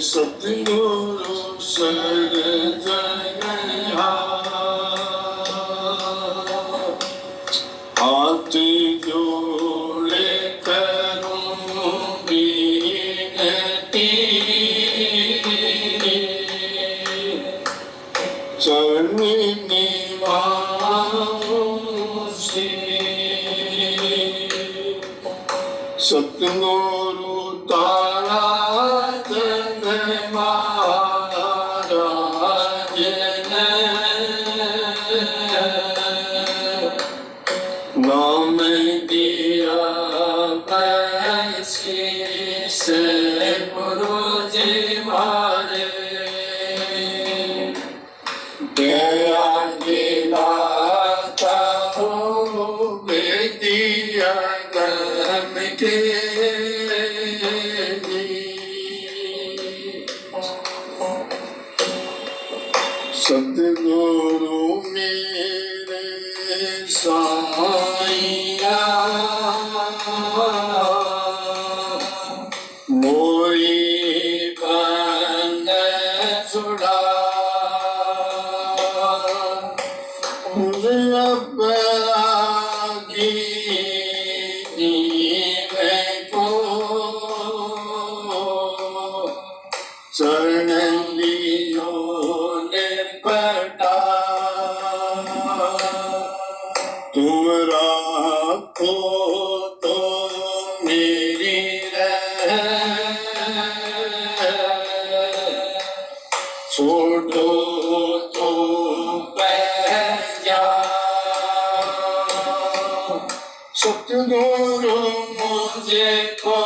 Satguru Sargaya Aati jole karun binati Charni nivaasi Satguru Tara नाम दिया पैसे से गुरु जी मारे दया दिलाता हूँ दिया गम के सतगुरु मेरे साईया मोरी बंद छुड़ा रब आगी मैं को चरण लियो तुम राखो तो मेरी छोड़ो तो पह जा सतगुरु मुझे को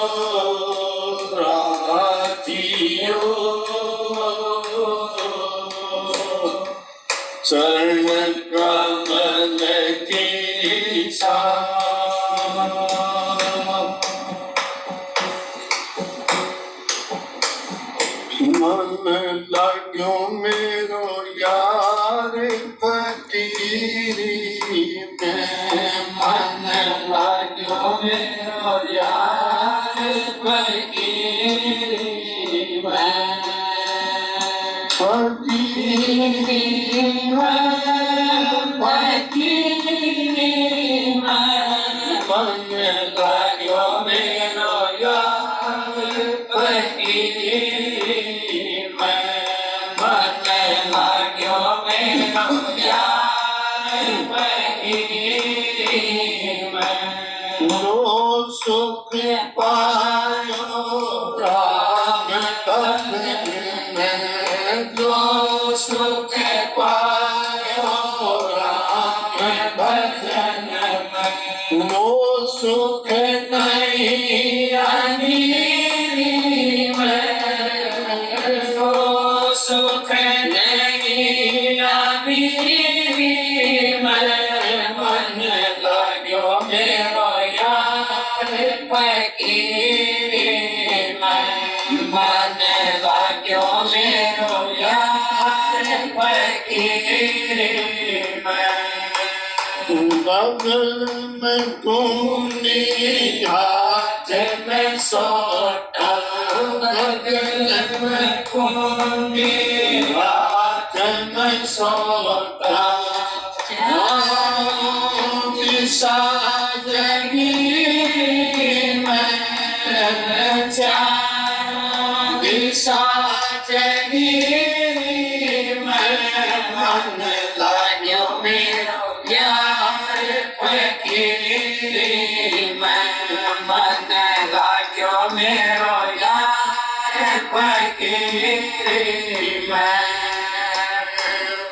राखियो चरण कमल की मन लाग्यो मेरो यार फकीरी में मन लाग्यो मेरो यार फकीरी में फकीरी में मन लाग्यो मेरो यार फकीरी में मन लाग्यो मेरो यार फकीरी में जो सुख पायो राम भजन में जो सुख पायो राम भजन में वो सुख नहीं अमीरी में वो सुख नहीं अमीरी में मन लाग्यो मेरो यार फकीरी में मन लाग्यो मेरो यार फकीरी में बगल में कुंडी हाथ में सोटा बगल में कुंडी हाथ में सोटा साजगी में साजगी में मन लाग्यो मेरो यार फकीरी में मन लाग्यो मेरो यार फकीरी में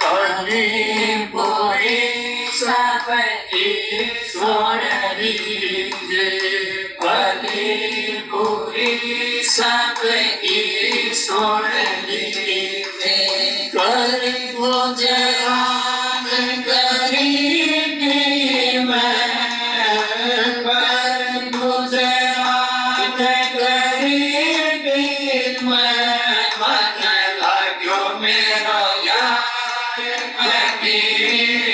हरी पूरी सबकी सुन लीजिए हरी पूरी सबकी सुन लीजिए कर मुझे राम गरीबी में कर मुझे राम गरीबी में मन लाग्यो मेरो यार फकीरी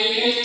Mera